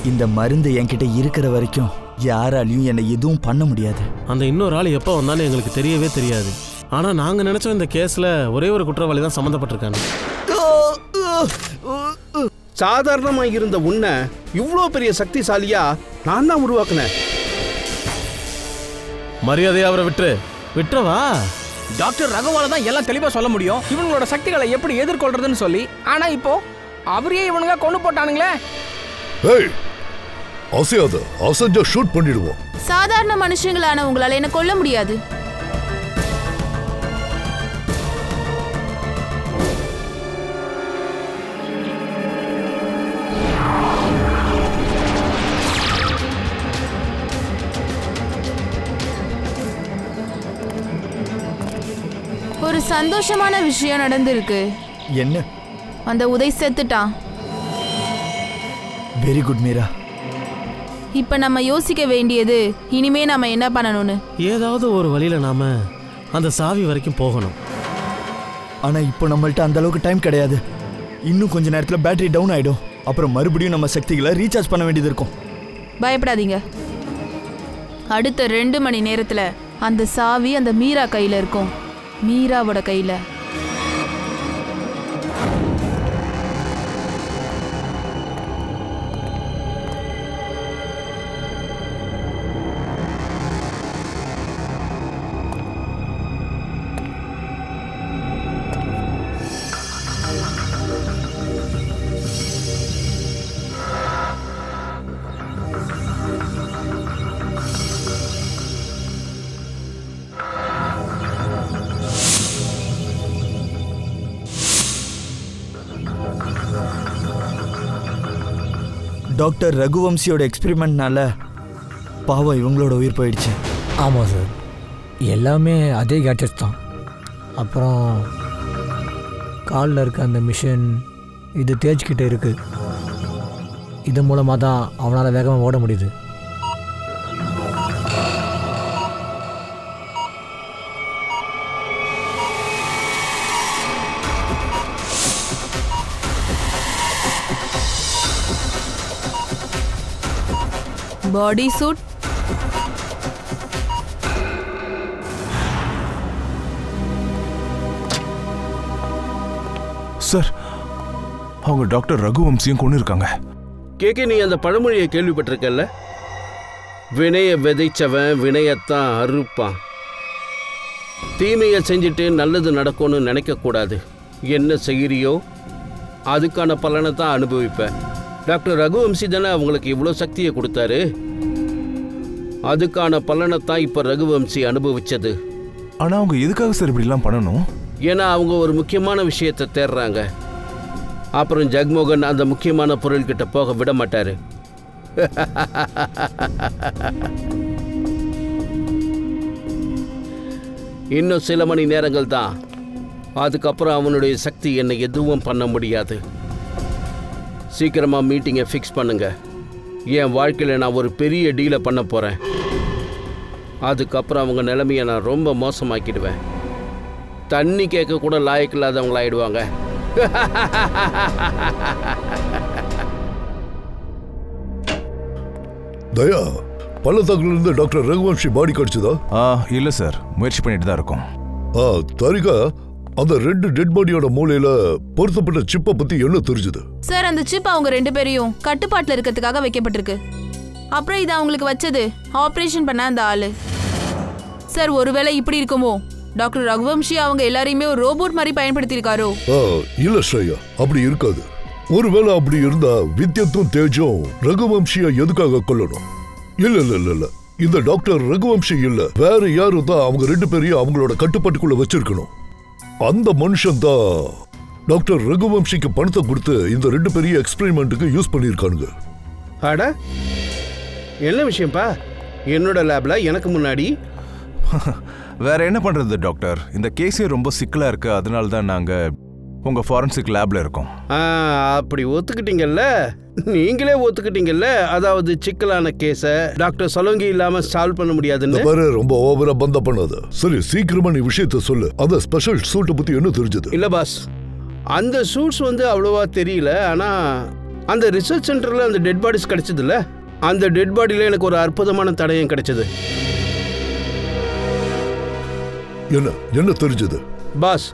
இந்த மருந்து என்கிட்ட இருக்கிற வரைக்கும் யாராலையும் என்னை எதுவும் பண்ண முடியாது. அந்த இன்னொரு ஆள் எப்போ வந்தாலும் எங்களுக்கு தெரியவே தெரியாது. ஆனா நாங்க நினைச்சோம் இந்த கேஸ்ல ஒரே ஒரு குற்றவாளி தான் சம்மந்தப்பட்டிருக்காங்க. சாதாரணமா இருந்த உன்னை இவ்வளோ பெரிய சக்திசாலியா நான் தான் உருவாக்குனேன். மரியாதையா அவரை விட்டுறவா? டாக்டர் ரகுவால தான் எல்லாம் தெளிவா சொல்ல முடியும் இவங்களோட சக்திகளை எப்படி எதிர்கொள்றதுன்னு சொல்லி. ஆனா இப்போ அவரையே இவனுங்க கொண்டு போட்டானுங்களே. ஏய் அசையாத, அசஞ்சா ஷூட் பண்ணிடுவோம். சாதாரண மனுஷங்களான உங்களால என்ன கொல்ல முடியாது. ஒரு சந்தோஷமான விஷயம் நடந்திருக்கு. என்ன? அந்த உதய் செத்துட்டான். Very good Meera. இப்ப நம்ம யோசிக்க வேண்டியது இனிமே நாம என்ன பண்ணணும்னு. ஏதாவது ஒரு வழியில நாம அந்த சாவி வரைக்கும் போகணும். ஆனா இப்போ நம்மள்ட்ட அந்த அளவுக்கு டைம் கிடையாது. இன்னும் கொஞ்ச நேரத்துல பேட்டரி டவுன் ஆயிடும். அப்புறம் மறுபடியும் நம்ம சக்திகளை ரீசார்ஜ் பண்ண வேண்டியது இருக்கும். பயப்படாதீங்க. அடுத்த 2 மணி நேரத்துல அந்த சாவி அந்த மீரா கையில இருக்கும். மீராவோட கையில. டாக்டர் ரகுவம்சியோட எக்ஸ்பெரிமெண்ட்னால பாவம் இவங்களோட உயிர் போயிடுச்சு. ஆமாம் சார், எல்லாமே அதே கேட்ஜெட்ஸ் தான். அப்புறம் காலில் இருக்க அந்த மிஷின் இது தேய்ச்சிக்கிட்டே இருக்குது. இது மூலமாக தான் அவனால் வேகமாக ஓட முடியுது. பாடி சூட், சார் அவங்க டாக்டர் ரகுவம்சியும் கொண்டு இருக்காங்க. கேக்கே, நீ அந்த பழமொழியை கேள்விப்பட்டிருக்கல்ல? வினையை விதைச்சவன் வினையத்தான் அறுப்பான். தீமையை செஞ்சுட்டு நல்லது நடக்கும்னு நினைக்கக்கூடாது. என்ன செய்கிறியோ அதுக்கான பலனை தான் அனுபவிப்பேன். டாக்டர் ரகுவம்சி தானே அவங்களுக்கு இவ்வளோ சக்தியை கொடுத்தாரு. அதுக்கான பலனை தான் இப்போ ரகுவம்சி அனுபவிச்சது. ஆனால் அவங்க எதுக்காக சார் இப்படிலாம் பண்ணணும்? ஏன்னா அவங்க ஒரு முக்கியமான விஷயத்தை தேடுறாங்க. அப்புறம் ஜக்மோகன் அந்த முக்கியமான பொருள்கிட்ட போக விட மாட்டாரு. இன்னும் சில மணி நேரங்கள் தான். அதுக்கப்புறம் அவனுடைய சக்தி என்னை எதுவும் பண்ண முடியாது. சீக்கிரமாக மீட்டிங்கை ஃபிக்ஸ் பண்ணுங்க. என் வாழ்க்கையில் நான் ஒரு பெரிய டீலை பண்ண போகிறேன். அதுக்கப்புறம் அவங்க நிலைமையை நான் ரொம்ப மோசமாக்கிடுவேன். தண்ணி கேட்க கூட லாயக்கில்லாதவங்களாயிடுவாங்க. தயா, பள்ளத்தாக்குலேருந்து டாக்டர் ரகுவம்சி பாடி கிடைச்சதா? இல்லை சார், முயற்சி பண்ணிட்டு தான் இருக்கோம். தாரிகா, அந்த 2 டெட் பாடியோட மூலையில பொருத்தப்பட்ட சிப்பை பத்தி என்ன தெரிஞ்சது? சார், அந்த சிப் அவங்க 2 பேரையும் கட்டுப்பாட்டுல இருக்கிறதுக்காக வைக்கப்பட்டிருக்கு. அப்புறம் இது அவங்களுக்கு வச்சது ஆபரேஷன் பண்ண அந்த ஆளு. சார், ஒருவேளை இப்படி இருக்குமோ? டாக்டர் ரகுவம்சி அவங்க எல்லாரையுமே ஒரு ரோபோட் மாதிரி பயன்படுத்தியிருக்காரோ? இல்ல ஸ்ரேயா, அப்படி இருக்காது. ஒருவேளை அப்படி இருந்தா வித்யத்தும் தேஜும் ரகுவம்சியை எதுக்காக கொல்லணும்? இல்ல இல்ல இல்ல இல்ல, இந்த டாக்டர் ரகுவம்சி இல்ல, வேற யாரும் தான் அவங்க 2 பேரையும் அவங்களோட கட்டுப்பாட்டுக்குள்ள வச்சிருக்கணும். அந்த மனுஷன் தான் டாக்டர் ரகுவம்சிக்கு பணத்தை கொடுத்து இந்த 2 பெரிய எக்ஸ்பெரிமெண்ட்டுக்கு யூஸ் பண்ணியிருக்கானுங்க. அட, என்ன விஷயம்ப்பா? என்னோட லேப்ல எனக்கு முன்னாடி வேற என்ன பண்றது டாக்டர்? இந்த கேஸே ரொம்ப சிக்கலா இருக்கு. அதனால தான் நாங்க உங்க ஃபாரன்சிக் லேப்ல இருக்கோம். அப்படி ஒத்துக்கிட்டீங்கல்ல, நீங்களே ஒத்துக்கிட்டீங்கல்ல. அதாவது சிக்கலான கேஸை டாக்டர் சலோங்கி இல்லாம சால்வ் பண்ண முடியாதுன்னு. பாரு, ரொம்ப ஓவரா பந்த பண்ணாத. சரி, சீக்கிரமா நீ விஷயத்த சொல்லு. அந்த ஸ்பெஷல் சூட்டை பத்தி என்ன தெரிஞ்சது? இல்ல பாஸ், அந்த சூட்ஸ் அவ்வளவா தெரியல. ஆனா அந்த ரிசர்ச் சென்டரில் அந்த டெட் பாடிஸ் கிடைச்சதுல்ல, அந்த டெட் பாடியில் எனக்கு ஒரு அற்புதமான தடயம் கிடைச்சது. என்ன தெரிஞ்சது பாஸ்?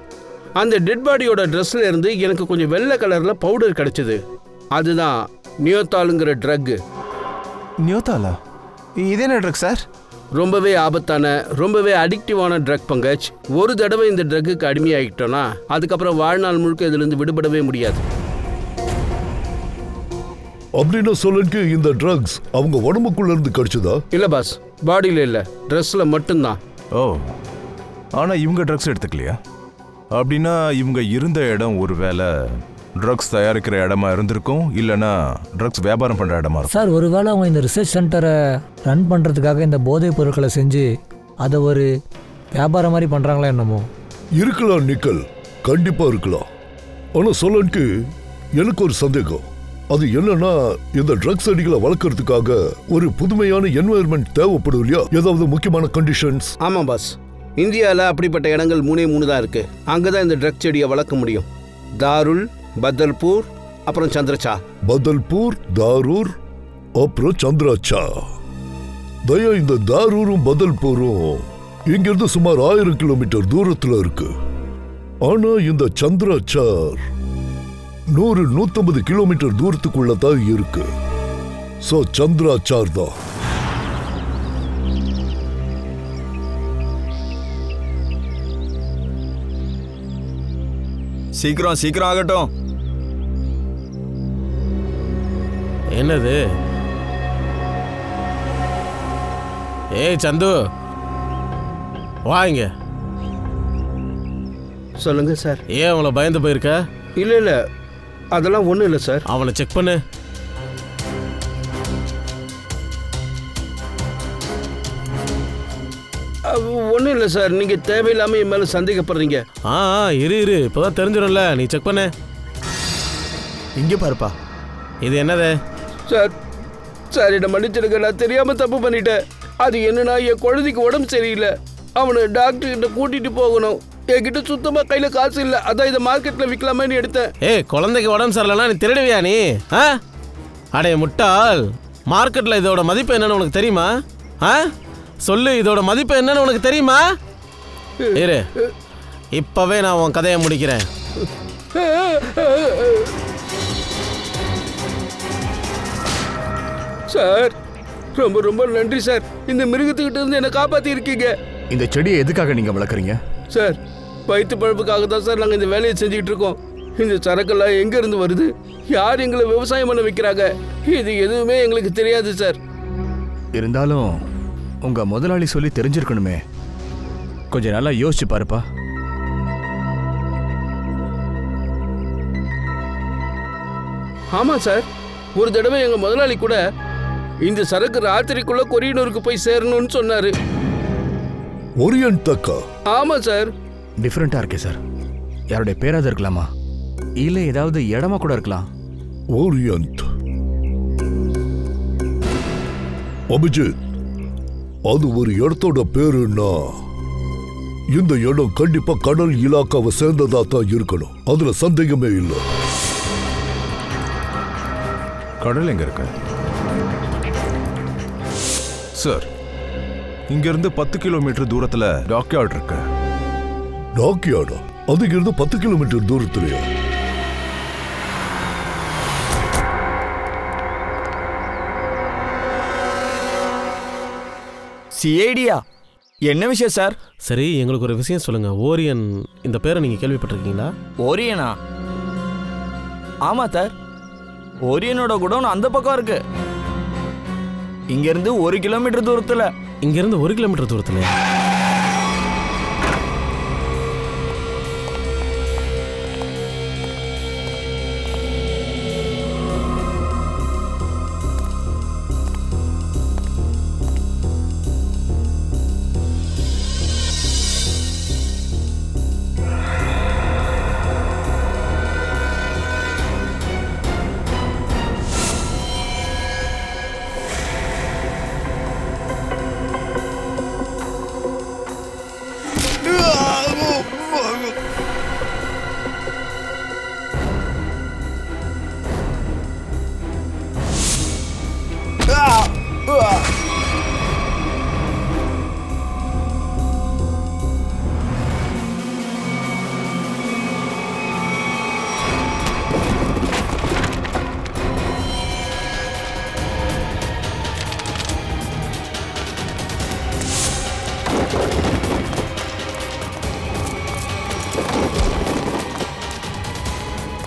அந்த டெட் பாடியோட ட்ரெஸ்ல இருந்து எனக்கு கொஞ்சம் வெள்ளை கலர்ல பவுடர் கிடைச்சது. அதுதான் நியோத்தாலுங்கிற ட்ரக். நியோத்தாலா? இது என்ன ட்ரக் சார்? ரொம்பவே ஆபத்தான, ரொம்பவே அடிக்டிவான ட்ரக் பங்கஜ். ஒரு தடவை இந்த ட்ரக்குக்கு அடிமையாகிட்டோன்னா அதுக்கப்புறம் வாழ்நாள் முழுக்க இதிலிருந்து விடுபடவே முடியாது. அப்படின்னா சொல்லனுக்கு இந்த ட்ரக்ஸ் அவங்க உடம்புக்குள்ள இருந்து கிடைச்சதா? இல்ல பாஸ், பாடியில இல்ல, ட்ரெஸ்ல மட்டும்தான். ஓ, ஆனா இவங்க ட்ரக்ஸ் எடுத்துக்கலையா? அப்படின்னா இவங்க இருந்த இடம் ஒருவேளை ட்ரக்ஸ் தயாரிக்கிற இடமா இருந்திருக்கும், இல்லைன்னா ட்ரக்ஸ் வியாபாரம் பண்ணுற இடமா இருக்கும். சார், ஒருவேளை அவங்க இந்த ரிசர்ச் சென்டரை ரன் பண்ணுறதுக்காக இந்த போதைப் பொருட்களை செஞ்சு அதை ஒரு வியாபாரம் மாதிரி பண்ணுறாங்களா என்னமோ? இருக்கலாம் நிக்கல், கண்டிப்பாக இருக்கலாம். ஆனால் சொல்லனுக்கு எனக்கு ஒரு சந்தேகம். அது என்னன்னா, இந்த ட்ரக்ஸ் அடிகளை வளர்க்கறதுக்காக ஒரு புதுமையான என்வாயர்மெண்ட் தேவைப்படும் இல்லையா? ஏதாவது முக்கியமான கண்டிஷன்ஸ்? ஆமாம் பாஸ், இந்தியாவில் அப்படிப்பட்ட இடங்கள் 3 தான் இருக்கு. அங்கே தான் இந்த ட்ரக் செடியை வளர்க்க முடியும். தாருல், பதல்பூர், அப்புறம் சந்திரச்சா. பதல்பூர், தாரூர், அப்புறம் சந்திரச்சா. தயா, இந்த தாரூரும் பதல்பூரும் இங்கிருந்து சுமார் 1000 கிலோமீட்டர் தூரத்தில் இருக்கு. ஆனா இந்த சந்திரச்சார் 100-150 கிலோமீட்டர் தூரத்துக்குள்ள தான் இருக்கு. சோ சந்திராச்சார் தான். சீக்கிரம் சீக்கிரம் ஆகட்டும். என்னது? ஏய் சந்து, வாங்க. சொல்லுங்க சார். ஏன் அவளை பயந்து போயிருக்க? இல்லை இல்லை, அதெல்லாம் ஒன்றும் இல்லை சார். அவனை செக் பண்ணு. ஒன்றும் இல்லை சார், நீங்கள் தேவையில்லாமல் என் மேலே சந்தேகப்படுறீங்க. இரு இப்போதான் தெரிஞ்சிடும்ல, நீ செக் பண்ணு. இங்கே பாருப்பா. இது என்னது? சார் என்னை மன்னிச்சிடுங்க, நான் தெரியாமல் தப்பு பண்ணிட்டேன். அது என்னன்னா, என் குழந்தைக்கு உடம்பு சரியில்லை, அவனை டாக்டர்கிட்ட கூட்டிகிட்டு போகணும். என்கிட்ட சுத்தமாக கையில் காசு இல்லை, அதான் இதை மார்க்கெட்டில் விற்கலாமேன்னு எடுத்தேன். குழந்தைக்கு உடம்பு சரியில்லைன்னா நீ திருடுவியா நீ? அடே முட்டாள், மார்க்கெட்டில் இதோட மதிப்பு என்னன்னு உனக்கு தெரியுமா? சொல்லு, இதோட மதிப்பு என்னன்னு உனக்கு தெரியுமா? இரு, இப்பவே நான் உன் கதையை முடிக்கிறேன். சார் ரொம்ப ரொம்ப நன்றி சார், இந்த மிருகத்துக்கிட்ட இருந்து என்னை காப்பாற்றி இருக்கீங்க. இந்த செடியை எதுக்காக நீங்க வளர்க்குறீங்க? சார், வயிற்று பழப்புக்காக தான் சார் நாங்கள் இந்த வேலையை செஞ்சுக்கிட்டு இருக்கோம். இந்த சரக்கெல்லாம் எங்கேருந்து வருது, யார் எங்களை விவசாயம் பண்ண வைக்கிறாங்க, இது எதுவுமே எங்களுக்கு தெரியாது சார். இருந்தாலும் உங்க முதலாளி சொல்லி தெரிஞ்சிருக்கணுமே. கொஞ்சம் நல்லா யோசிச்சு பாருப்பா. ஆமாம் சார், ஒரு தடவை எங்கள் முதலாளி கூட இந்த சரக்கு ராத்திரிக்குள்ள கொரியனூருக்கு போய் சேரணும்னு சொன்னாரு. ஓரியன்ட் தக்கா? ஆமா சார். டிஃப்ரெண்டா இருக்கே சார். யாருடைய பேராத இருக்கலாமா, இல்ல ஏதாவது இடமா கூட இருக்கலாம். ஓரியன்ட். அபிஜித், அது ஒரு இடத்தோட பேருன்னா இந்த இடம் கண்டிப்பா கடல் இலாக்காவை சேர்ந்ததா தான் இருக்கணும், அதுல சந்தேகமே இல்லை. கடல் எங்க இருக்கு சார்? இங்கிருந்து 10 கிலோமீட்டர் தூரத்துல டாக்யார்ட் இருக்கு. டாக்யார்டா? அதுக்கு இருந்து 10 கிலோமீட்டர் தூரத்துலயா? சிஐடியா? என்ன விஷயம் சார்? சரி, எங்களுக்கு ஒரு விஷயம் சொல்லுங்க. ஓரியன் இந்த பேரை நீங்க கேள்விப்பட்டிருக்கீங்களா? ஓரியனா? ஆமா சார், ஓரியனோட குடோன் அந்த பக்கம் இருக்கு. இங்க இருந்து 1 கிலோமீட்டர் தூரத்துல. இங்க இருந்து 1 கிலோமீட்டர் தூரத்துல?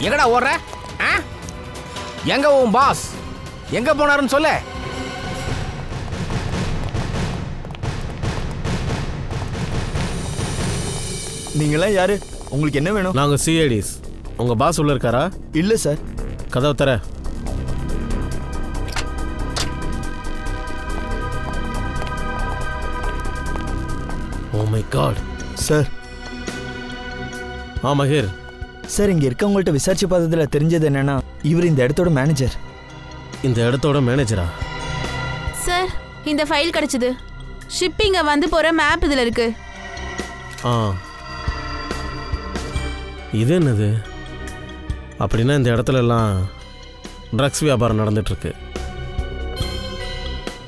எங்கடா ஓடுற? எங்க உன் பாஸ் எங்க போனாருன்னு சொல்ல. நீங்களாம் யாரு? உங்களுக்கு என்ன வேணும்? நாங்க சிஐடிஸ். உங்க பாஸ் உள்ள இருக்காரா? இல்ல சார். கதவு தர. Oh my god. Sir. Mahir. Sir, இங்க இருக்கவங்கள்ட்ட விசாரிச்சு பார்த்ததுல தெரிஞ்சது என்னன்னா இவர் இந்த இடத்தோட மேனேஜர். இந்த இடத்தோட மேனேஜரா? சார், இந்த ஃபைல் கிடைச்சது. ஷிப்பிங்க வந்து போற மேப் இதுல இருக்கு. இது என்னது? அப்படின்னா இந்த இடத்துல எல்லாம் ட்ரக்ஸ் வியாபாரம் நடந்துட்டு இருக்கு.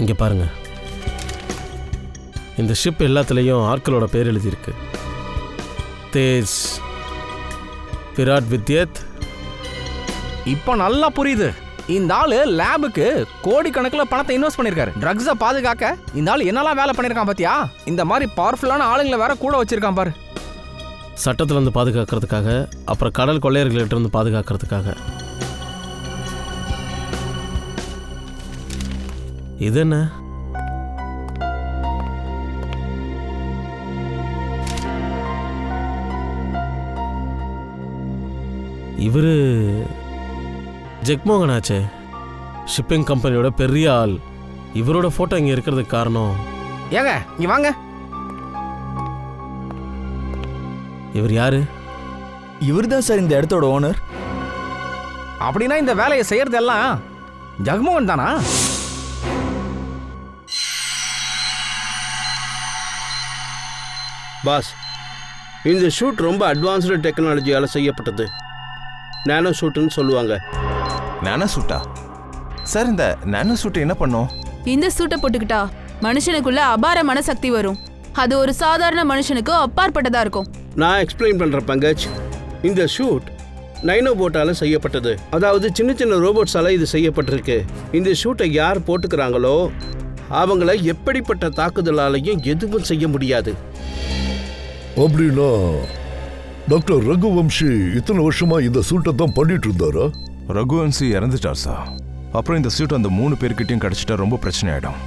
இங்க பாருங்க, இந்த ஷிப் எல்லாத்துலேயும் ஆட்களோட பேர் எழுதியிருக்கு. தேஜ், விராட், வித்யத். இப்போ நல்லா புரியுது. இந்த ஆளு லேபுக்கு கோடிக்கணக்கில் பணத்தை இன்வெஸ்ட் பண்ணிருக்காரு. ட்ரக்ஸை பாதுகாக்க இந்த ஆள் என்னெல்லாம் வேலை பண்ணிருக்கான் பாத்தியா? இந்த மாதிரி பவர்ஃபுல்லான ஆளுங்களை வேற கூட வச்சிருக்கான் பாரு. சட்டத்திலிருந்து பாதுகாக்கிறதுக்காக, அப்புறம் கடல் கொள்ளையர்கள்ட்ட இருந்து பாதுகாக்கிறதுக்காக. இது என்ன? இவரு ஜெக்மோகன் ஆச்சே, ஷிப்பிங் கம்பெனியோட பெரிய ஆள். இவரோட போட்டோ இங்க இருக்கிறதுக்கு காரணம். ஏங்க இங்க வாங்க. இவர் யாரு? இவர் தான் சார் இந்த இடத்தோட ஓனர். அப்படின்னா இந்த வேலையை செய்யறதெல்லாம் ஜெகமோகன் தானா? பாஸ், இந்த ஷூட் ரொம்ப அட்வான்ஸ்டு டெக்னாலஜியால் செய்யப்பட்டது. நானோ ஷூட்டுன்னு சொல்லுவாங்க. நானோ ஷூட்டா? சார், இந்த நானோ ஷூட் என்ன பண்ணும்? இந்த சூட்டை போட்டுக்கிட்டா மனுஷனுக்குள்ள அபாரமான சக்தி வரும். அது ஒரு சாதாரண மனுஷனுக்கு அப்பாற்பட்டதா இருக்கும். நான் எக்ஸ்பிளைன் பண்றேன் பங்கஜ். இந்த ஷூட் நைனோ போட்டால செய்யப்பட்டது. அதாவது சின்ன சின்ன ரோபோட்ஸால இது செய்யப்பட்டிருக்கு. இந்த ஷூட்டை யார் போட்டுக்கிறாங்களோ அவங்கள எப்படிப்பட்ட தாக்குதலாலையும் எதுவும் செய்ய முடியாது. அப்படின்னா டாக்டர் ரகுவம்சி இத்தனை வருஷமா இந்த சூட்டை தான் பண்ணிட்டு இருந்தாரா? ரகுவம்சி இறந்துட்டார் சார். அப்புறம் இந்த சூட் அந்த 3 பேர்கிட்டையும் கிடைச்சிட்டா ரொம்ப பிரச்சனை ஆயிடும்.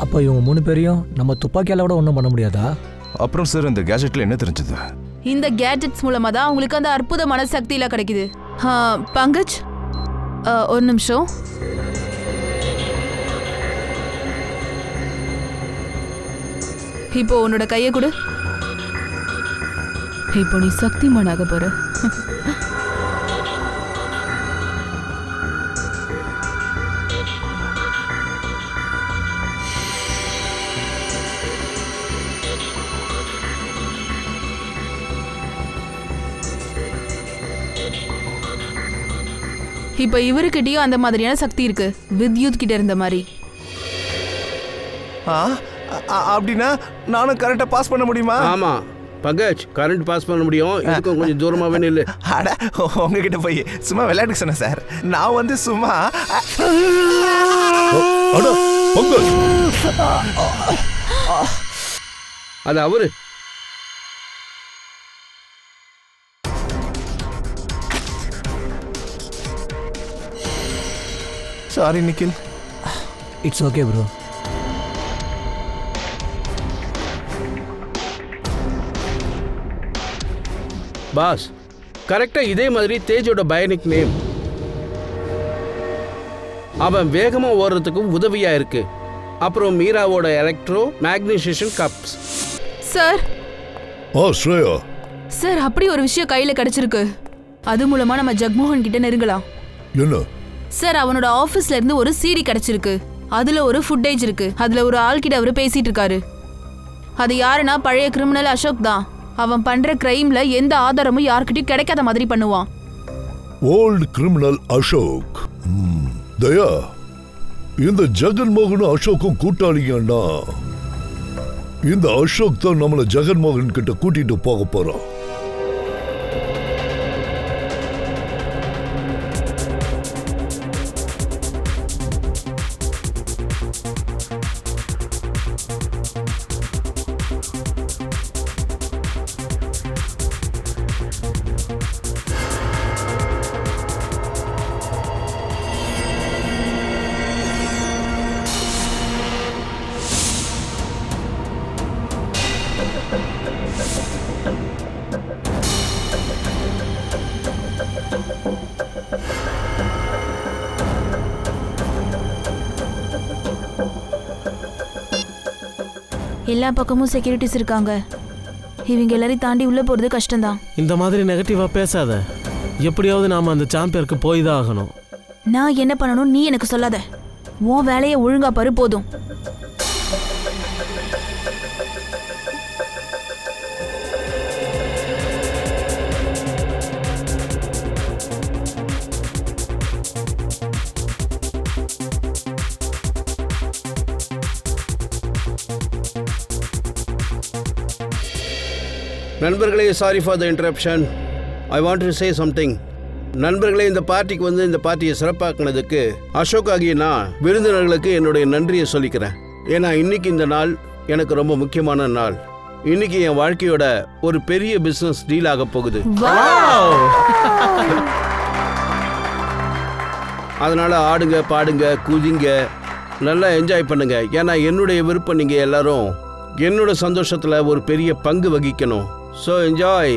அப்போ இவங்க 3 பேரையும் நம்ம துப்பாக்கியால கூட ஒன்றும் பண்ண முடியாதா? அப்புறம் சார், இந்த கேஜெட்ல என்ன தெரிஞ்சது? இந்த கேஜெட்ஸ் மூலமா தான் அவங்களுக்கு அந்த அற்புதமான சக்தியெல்லாம் கிடைக்குது. பங்கஜ், ஒரு நிமிஷம். இப்போ உன்னோட கையை கொடு. இப்போ நீ சக்திமானாக போற. இப்ப இவருக்கிட்டயும் அந்த மாதிரியான சக்தி இருக்கு, வித்யுத் கிட்ட இருந்த மாதிரி. அப்படின்னா நானும் கரெக்டா பாஸ் பண்ண முடியுமா? ஆமா பங்கஜ், கரண்ட் பாஸ் பண்ண முடியும். இதுக்கும் கொஞ்சம் தூரமாவே நில்லு. அட, உங்ககிட்ட போய் சும்மா விளையாட்டுக்கு சொன்னேன் சார். நான் வந்து சும்மா. பங்கஜ், அது அவரு. Sorry Nikhil. It's okay bro. Boss, கரெக்டா இதே மாதிரி தேஜோட பயோனிக் நேம். அவன் வேகமா ஓடுறதுக்கும் உதவியா இருக்கு. அப்புறம் மீராவோட electro magnetization cups. Sir, Shreya sir, அப்படி ஒரு விஷயம் கையில கிடைச்சிருக்கு. அது மூலமா நம்ம ஜெகமோகன் கிட்ட நெருங்கலாம். என்ன சார், அவனோட ஆபீஸ்ல இருந்து ஒரு சிடி கிடைச்சிருக்கு. அதுல ஒரு ஃபுட்டேஜ் இருக்கு. அதுல ஒரு ஆள் கிட்ட அவரு பேசிட்டு இருக்காரு. அது யாருன்னா பழைய கிரிமினல் அசோக் தான். அவன் பண்ற கிரைம்ல எந்த ஆதாரமும் யார்கிட்டயும் கிடைக்காத மாதிரி பண்ணுவான். Volt criminal Ashok. தயா, இந்த ஜெகன்மோகனும் அசோக்கும் கூட்டாளிங்கன்னா இந்த அசோக் தான் நம்மள ஜெகன்மோகன் கிட்ட கூட்டிட்டு போக போறான். எல்லா பக்கமும் செக்யூரிட்டிஸ் இருக்காங்க. இவங்க எல்லாரையும் தாண்டி உள்ள போறது கஷ்டம்தான். இந்த மாதிரி நெகட்டிவா பேசாத. எப்படியாவது நாம அந்த சாம்பியருக்கு போய் தான் ஆகணும். நான் என்ன பண்ணணும் நீ எனக்கு சொல்லாத. உன் வேலையை ஒழுங்கா பாரு போதும். நண்பர்களே, sorry for the interruption. I want to say something. நண்பர்களே, இந்த பார்ட்டிக்கு வந்து இந்த பார்ட்டியை சிறப்பாக்குனதுக்கு அசோக் ஆகிய நான் விருந்தினர்களுக்கு என்னுடைய நன்றியை சொல்லிக்கிறேன். ஏன்னா இன்னைக்கு இந்த நாள் எனக்கு ரொம்ப முக்கியமான நாள். இன்னைக்கு என் வாழ்க்கையோட ஒரு பெரிய பிசினஸ் டீல் ஆக போகுது. அதனால ஆடுங்க, பாடுங்க, குதிங்க, நல்லா என்ஜாய் பண்ணுங்க. ஏன்னா என்னுடைய விருப்பம் நீங்க எல்லாரும் என்னோட சந்தோஷத்துல ஒரு பெரிய பங்கு வகிக்கணும். So enjoy.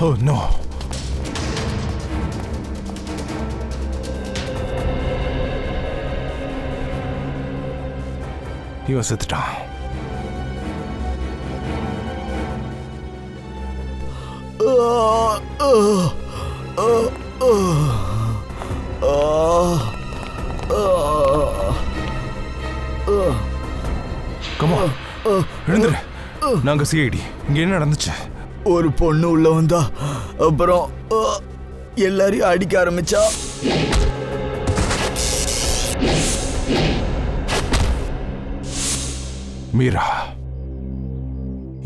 Oh no. இவன் செத்துட்டான். Come on. எழுந்துரு. நாங்க சிஐடி. இங்க என்ன நடந்துச்சு? ஒரு பொண்ணு உள்ள வந்தா, அப்புறம் எல்லாரையும் அடிக்க ஆரம்பிச்சா. மீரா,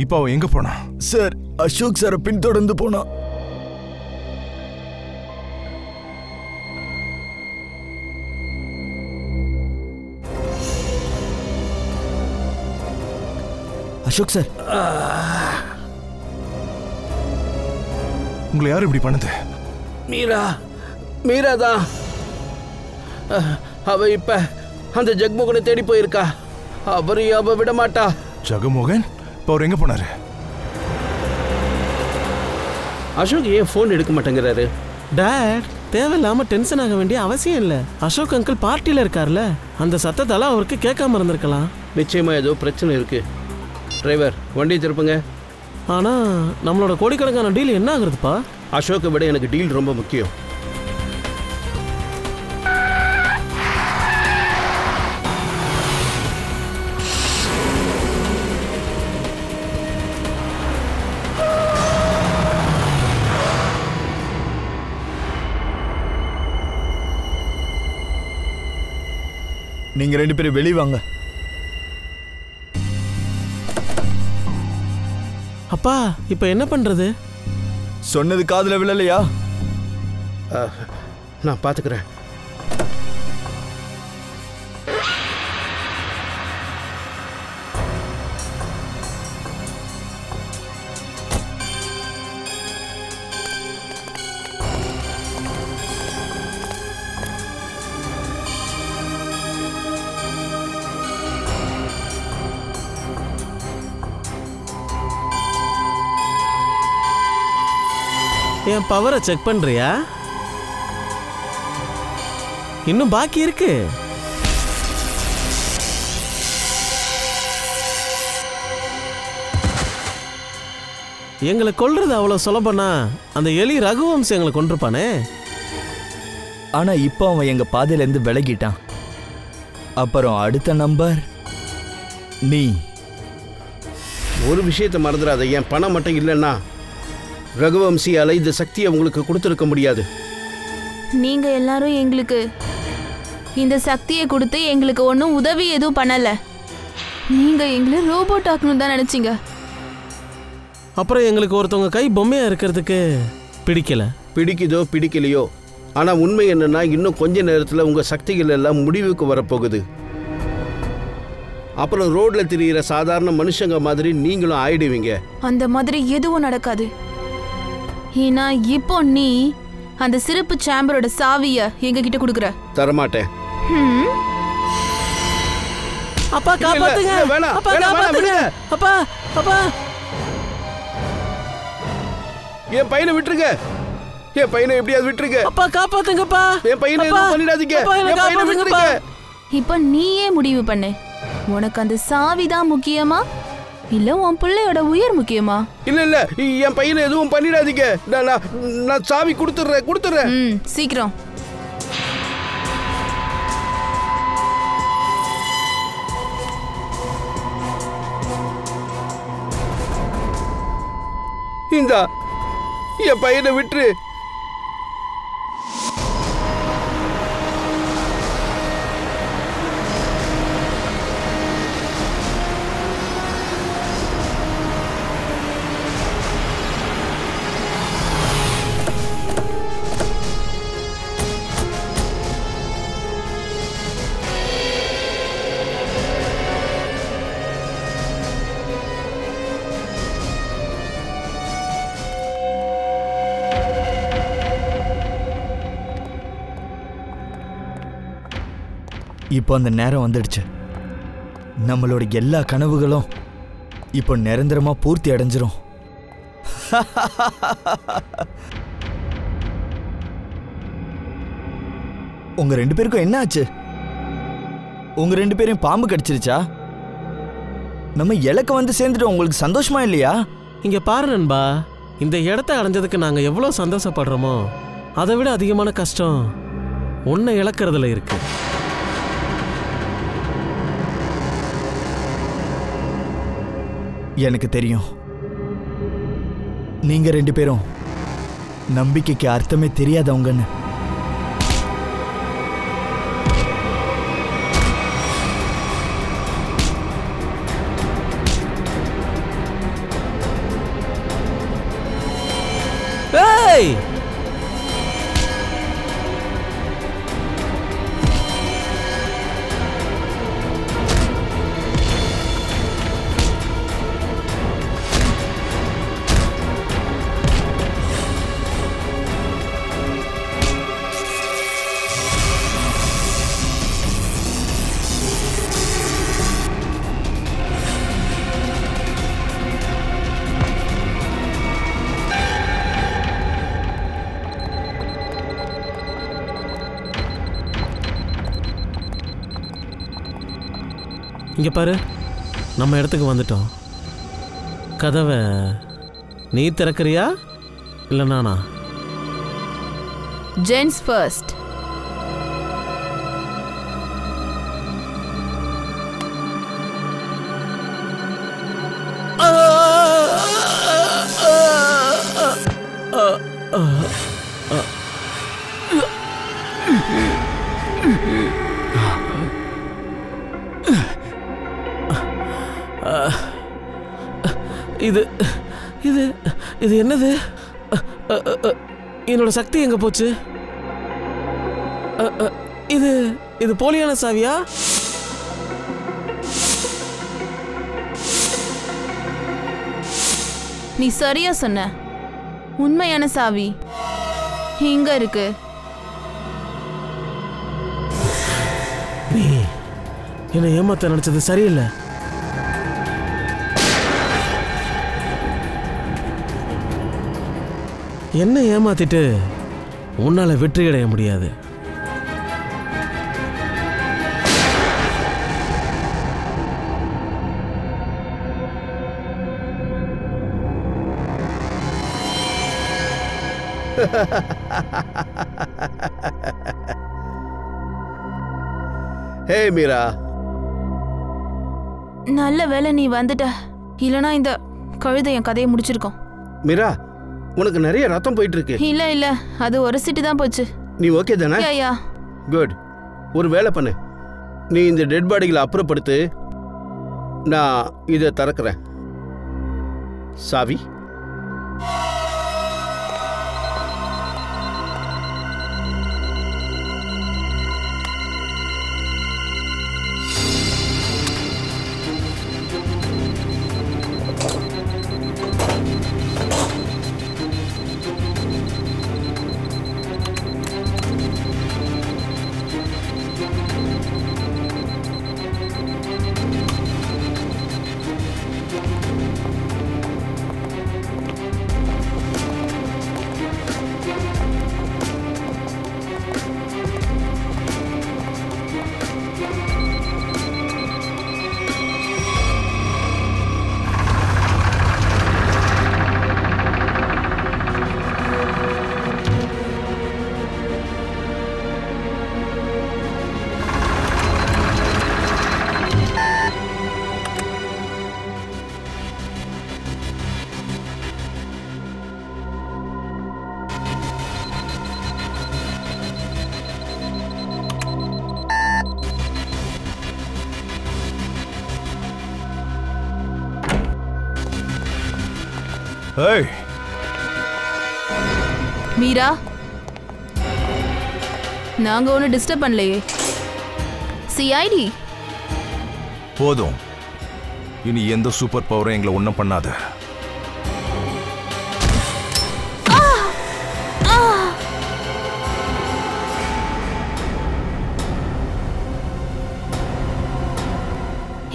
இப்ப அவ எங்க போனா? சார், அசோக் சாரை பின்தொடர்ந்து போனா. அசோக் சார், உங்களை யார் இப்படி பண்ணது? மீரா தான். அவ இப்ப அந்த ஜக்மோகனை தேடி போயிருக்கா. அவ விட மாட்டா. ஜெகமோகன் இப்போ அவர் எங்க போனாரு? அசோக் ஏன் ஃபோன் எடுக்க மாட்டேங்கிறாரு? டாட், தேவையில்லாம டென்ஷன் ஆக வேண்டிய அவசியம் இல்லை. அசோக் அங்கிள் பார்ட்டியில் இருக்கார்ல, அந்த சத்தத்தால அவருக்கு கேட்காம இருந்திருக்கலாம். நிச்சயமா ஏதோ பிரச்சனை இருக்கு. டிரைவர், வண்டியை திருப்புங்க. ஆனா நம்மளோட கோடிக்கணக்கான டீல் என்ன ஆகுறதுப்பா? அசோக்கை விட எனக்கு டீல் ரொம்ப முக்கியம். நீங்க 2 பேரும் வெளியே வாங்க. அப்பா, இப்ப என்ன பண்றது? சொன்னது காதுல விழலையா? நான் பாத்துக்கிறேன். என் பவரை செக் பண்றியா? இன்னும் பாக்கி இருக்கு. எங்களை கொல்றது அவ்வளவு சுலபனா அந்த எலி ரகுவம்சம் எங்களை கொண்டிருப்பானே. ஆனா இப்போ அவன் எங்க பாதையில இருந்து விலகிட்டான். அப்புறம் அடுத்த நம்பர் நீ. ஒரு விஷயத்தை மறந்துடாத, என் பணம் மட்டும் இல்லைன்னா ரகுவம்சியால இந்த சக்தியை உங்களுக்கு கொடுத்துருக்க முடியாது. நீங்க எல்லாரும் எங்களுக்கு இந்த சக்தியை கொடுத்து எங்களுக்கு ஒன்றும் உதவி எதுவும் பண்ணல. நீங்க எங்களை ரோபோட் ஆக்கணும் தான் நினைச்சீங்க. அப்புறம் எங்களுக்கு ஒருத்தவங்க கை பொம்மையா இருக்கிறதுக்கு பிடிக்கல. பிடிக்குதோ பிடிக்கலையோ, ஆனா உண்மை என்னன்னா இன்னும் கொஞ்ச நேரத்தில் உங்க சக்திகள் எல்லாம் முடிவுக்கு வரப்போகுது. அப்புறம் ரோட்ல திரியிற சாதாரண மனுஷங்க மாதிரி நீங்களும் ஆயிடுவீங்க. அந்த மாதிரி எதுவும் நடக்காது. ஏன்னா இப்போ நீ அந்த சிறப்பு சேம்பரோட சாவிய எங்க கிட்ட கொடுக்குற. தரமாட்டேன். அப்பா காப்பாத்துங்க. அப்பா காப்பாத்துங்க. அப்பா அப்பா என் பையனை விட்டுருங்க. என் பையனை எப்படியாவது விட்டுருங்க. அப்பா காப்பாத்துங்கப்பா. என் பையனை எதுவும் பண்ணிடாதீங்க. என் பையனை விட்டுருங்க. இப்போ நீயே முடிவு பண்ணு. உனக்கு அந்த சாவி தான் முக்கியமா இல்ல உன் பிள்ளையோட உயிர் முக்கியமா? இல்ல என் பையனை எதுவும் பண்ணிடாதீங்க. நான் சாவி கொடுத்துறேன். சீக்கிரம். இந்தா என் பையனை விட்டுரு. இப்போ அந்த நேரம் வந்துடுச்சு. நம்மளோட எல்லா கனவுகளும் இப்போ நிரந்தரமா பூர்த்தி அடைஞ்சிரும். உங்க 2 பேருக்கும் என்ன ஆச்சு? உங்க 2 பேரையும் பாம்பு கடிச்சிருச்சா? நம்ம இலக்க வந்து சேர்ந்துட்டோம். உங்களுக்கு சந்தோஷமா இல்லையா? இங்க பாரு நண்பா, இந்த இடத்த அடைஞ்சதுக்கு நாங்க எவ்வளவு சந்தோஷப்படுறோமோ அதை விட அதிகமான கஷ்டம் உன்னை இழக்கிறதுல இருக்கு. எனக்கு தெரியும். நீங்க 2 பேரும் நம்பிக்கைக்கு அர்த்தமே தெரியாதவங்கன்னு. ஏய், இங்கே பாரு, நம்ம இடத்துக்கு வந்துட்டோம். கதவை நீ திறக்கிறியா இல்லை நானா? Gents first. இது இது இது என்னது? என்னோட சக்தி எங்க போச்சு? இது இது போலியான சாவியா? நீ சரியா சொன்ன. உண்மையான சாவி இங்க இருக்கு. நீ என்னை ஏமாத்த நினைச்சது சரியில்லை. என்ன ஏமாத்திட்டு உன்னால வெற்றி அடைய முடியாது. ஹே மீரா, நல்ல வேளை நீ வந்துட்ட. இல்லனா இந்த கழுதை என் கதையை முடிச்சிருக்கோம். மீரா, உனக்கு நிறைய ரத்தம் போயிட்டு இருக்கு. இல்ல அது ஒரு சிட்டி தான் போச்சு. நீ ஓகே தானே? யா குட். ஒரு வேலை பண்ணு, நீ இந்த டெட் பாடிகளை அப்புறப்படுத்து, நான் இதை திறக்கிறேன். சாவி ஏய் மீரா, நாங்க ஒன்னும் டிஸ்டர்ப் பண்ணலையே. சிஐடி போதும், இனி எந்த சூப்பர் பவரும் எங்களை ஒன்றும் பண்ணாத.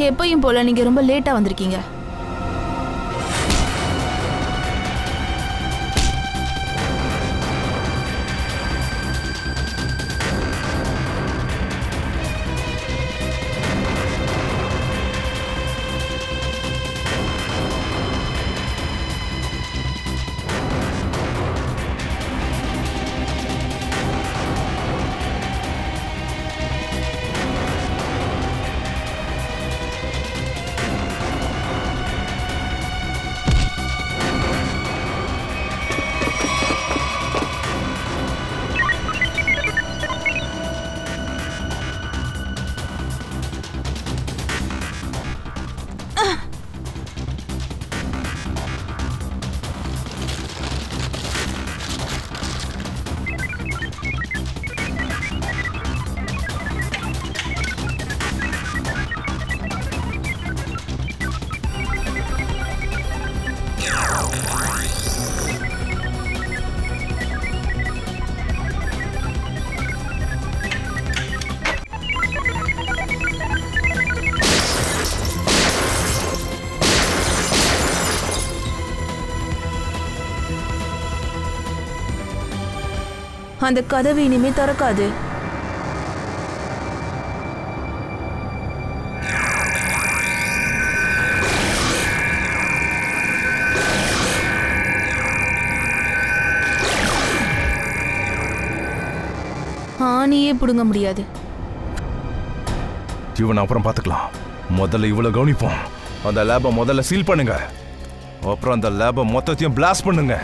எப்பயும் போல நீங்க ரொம்ப லேட்டா வந்திருக்கீங்க. அந்த கதவு இனிமே திறக்காது. ஆணியே புடுங்க முடியாது. இவனை அப்புறம் பார்த்துக்கலாம். முதல்ல இவ்வளவு கவனிப்போம். அந்த லேபை முதல்ல சீல் பண்ணுங்க. அப்புறம் அந்த லேபை மொத்தத்தையும் பிளாஸ்ட் பண்ணுங்க.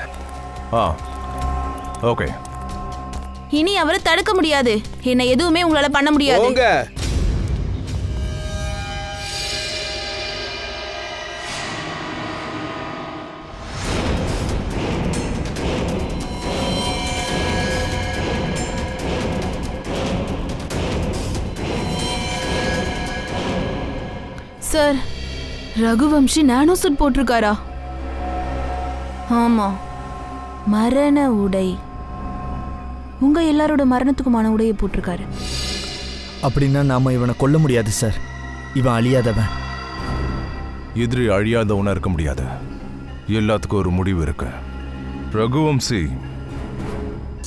ஓகே. இனி அவரை தடுக்க முடியாது. என்ன எதுவுமே உங்களால பண்ண முடியாது. சார், ரகுவம்சி நானோ சூட் போட்டிருக்காரா? ஆமா, மரண உடை. உங்க எல்லாரோட மரணத்துக்குமான உடையை போட்டிருக்காரு. அப்படின்னா நாம இவனை கொல்ல முடியாது சார். இவன் அழியாதவன். எதிரி அழியாதவனா இருக்க முடியாது. எல்லாத்துக்கும் ஒரு முடிவு இருக்கு. ரகுவம்சி,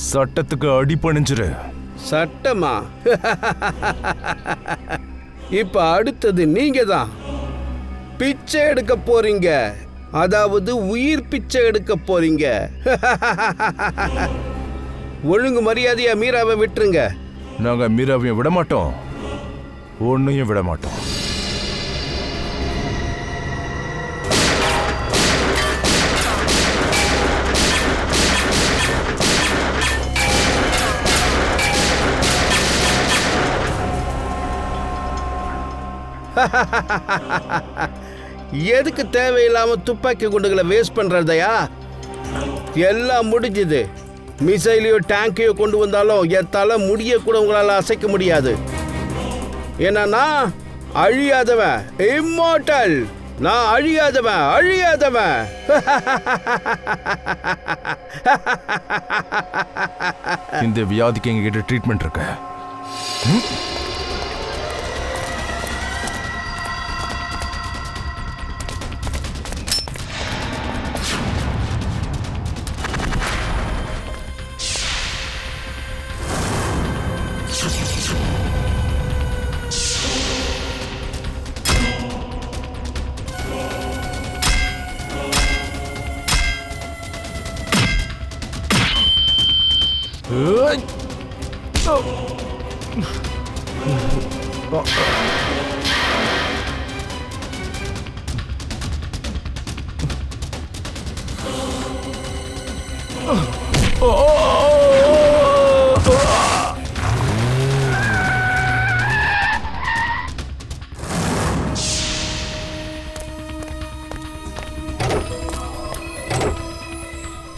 சட்டத்துக்கு அடிபணிஞ்சிரு. சட்டமா? இப்ப அடுத்தது நீங்க தான் பிச்சை எடுக்க போறீங்க. அதாவது உயிர் பிச்சை எடுக்க போறீங்க. ஒழுங்கு மரியாதையா மீராவை விட்டுருங்க. நாங்க மீராவையும் விட மாட்டோம், ஒன்னையும் விட மாட்டோம். எதுக்கு தேவையில்லாம துப்பாக்கி குண்டுகளை வேஸ்ட் பண்றதையா? எல்லாம் முடிஞ்சுது. மிசைலையோ டேங்கையோ கொண்டு வந்தாலும் என் தலை முடிய கூட உங்களால அசைக்க முடியாது. ஏன்னா நான் அழியாதவன், இம்மார்டல். நான் அழியாதவன், அழியாதவன். இந்த வியாதிக்கு எங்ககிட்ட ட்ரீட்மெண்ட் இருக்கு.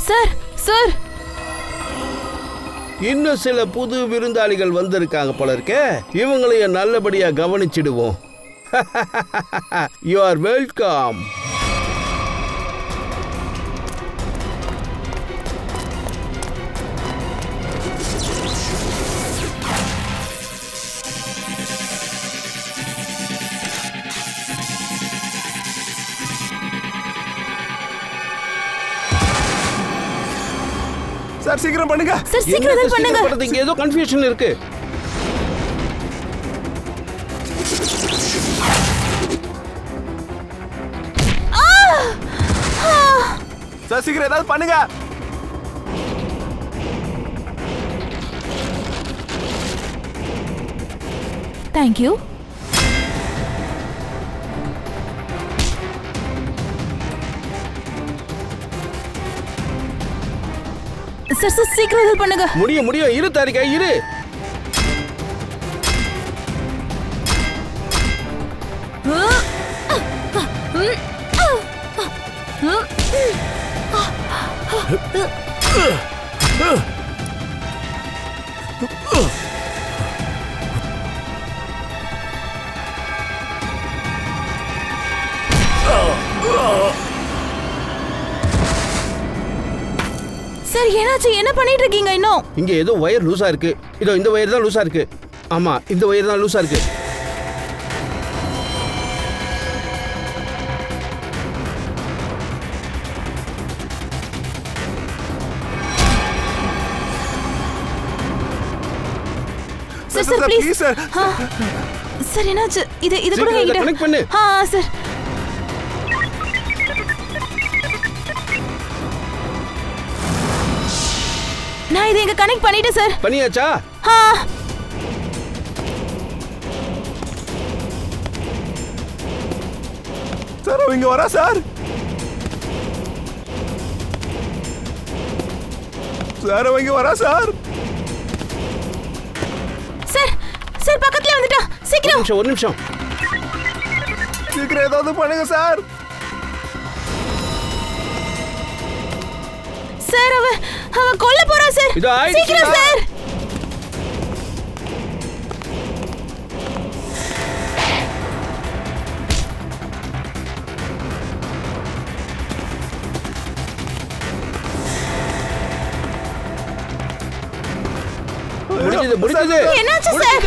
சார், சார், இன்னும் சில புது விருந்தாளிகள் வந்திருக்காங்க போல இருக்க. இவங்களையும் நல்லபடியா கவனிச்சிடுவோம். You are welcome. சார் சீக்கிரம் பண்ணுங்க. சார் சீக்கிரம் பண்ணுங்க. இங்க ஏதோ கன்ஃபியூஷன் இருக்கு. சார் சீக்கிரம் ஏதாவது பண்ணுங்க. Thank you. சார், சார் சீக்கிரம் ஹெல்ப் பண்ணுங்க. முடியும் முடியும். இரு தாரிகா, இரு. சார், என்னாச்சு? என்ன பண்ணிட்டு இருக்கீங்க இன்னும்? இங்க ஏதோ வயர் லூசா இருக்கு. இதோ இந்த வயர் தான் லூசா இருக்கு. ஆமா, இந்த வயர் தான் லூசா இருக்கு. Sir, sir please. சார் என்னாச்சு? இது கூட என்கிட்ட கனெக்ட் பண்ணு. சார். நான் இதை இங்க கனெக்ட் பண்ணிட்டேன் சார். பண்ணியாச்சா? சார் அவங்க வரா சார். சார் அவங்க வரா சார். சார் சார் பக்கத்துல வந்துட்டா. சீக்கிரம் ஒரு நிமிஷம். சீக்கிரம் ஏதாவது பண்ணுங்க சார். சார் அவ கொல்ல போறா சார். சீக்கிரம் சார். முடிஞ்சது. என்னாச்சு சார்?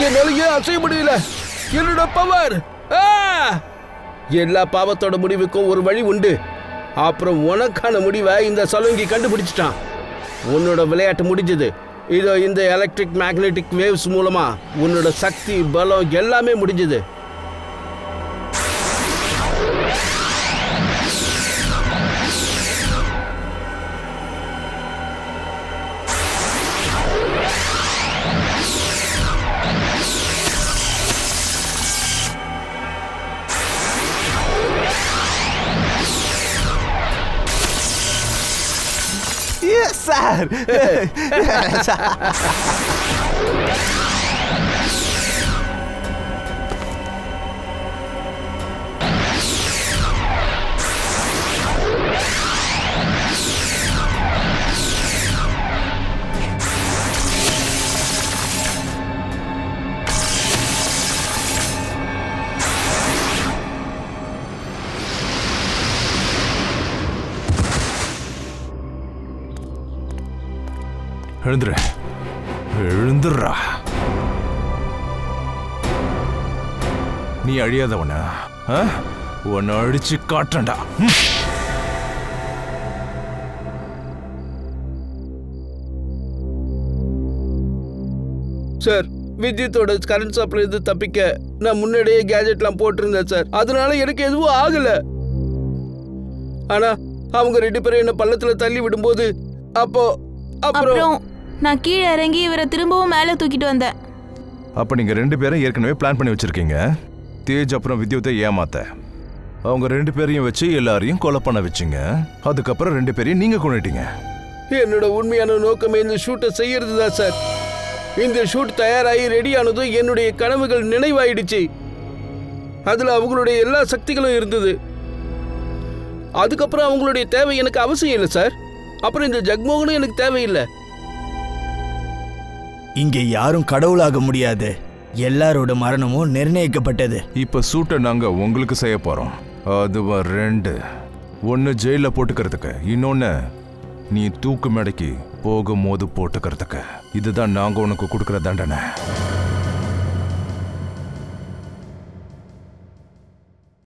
என்னால ஏன் அசைய முடியல? என்னோட பவர். எல்லா பாவத்தோட முடிவுக்கும் ஒரு வழி உண்டு. அப்புறம் உனக்கான முடிவை இந்த சலோங்கி கண்டுபிடிச்சிட்டான். உன்னோட விளையாட்டு முடிஞ்சது. இதோ இந்த எலக்ட்ரிக் மேக்னெட்டிக் வேவ்ஸ் மூலமா உன்னோட சக்தி பலம் எல்லாமே முடிஞ்சது. சார் எழுந்துடுறா. நீ அழியாதவனா? உன்னை அழிச்சு காட்டண்டா. சார், வித்யுத்தோட கரண்ட் சப்ளை இருந்து தப்பிக்க நான் முன்னாடியே கேஜெட்லாம் போட்டிருந்தேன் சார். அதனால எனக்கு எதுவும் ஆகல. ஆனா அவங்க 2 பேரும் என்ன பள்ளத்துல தள்ளி விடும்போது அப்புறம் நான் கீழே இறங்கி இவரை திரும்பவும் மேலே தூக்கிட்டு வந்தேன். அப்ப நீங்க 2 பேரும் ஏற்கனவே பிளான் பண்ணி வச்சிருக்கீங்க. தேஜ் அப்புறம் வித்யுத்தை ஏமாத்த அவங்க 2 பேரையும் வச்சு எல்லாரையும் கொலை பண்ண வச்சிங்க. அதுக்கப்புறம் 2 பேரையும் நீங்க கொண்டுட்டீங்க. என்னோட உண்மையான நோக்கமே இந்த ஷூட்டை செய்யறது தான் சார். இந்த ஷூட் தயாராகி ரெடி ஆனதும் என்னுடைய கனவுகள் நினைவாயிடுச்சு. அதுல அவங்களுடைய எல்லா சக்திகளும் இருந்தது. அதுக்கப்புறம் அவங்களுடைய தேவை எனக்கு அவசியம் இல்லை சார். அப்புறம் இந்த ஜக்மோகனும் எனக்கு தேவையில்லை. இங்கே யாரும் கடவுளாக முடியாது. எல்லாரோட மரணமும் நிர்ணயிக்கப்பட்டது. இப்ப சூட்டை நாங்க உங்களுக்கு செய்ய போறோம். அதுவா 2. ஒன்னு ஜெயில போட்டுக்கிறதுக்கு, இன்னொன்னு நீ தூக்கு மேடைக்கு போகும்போது போட்டுக்கிறதுக்கு. இதுதான் நாங்க உனக்கு கொடுக்குற தண்டனை.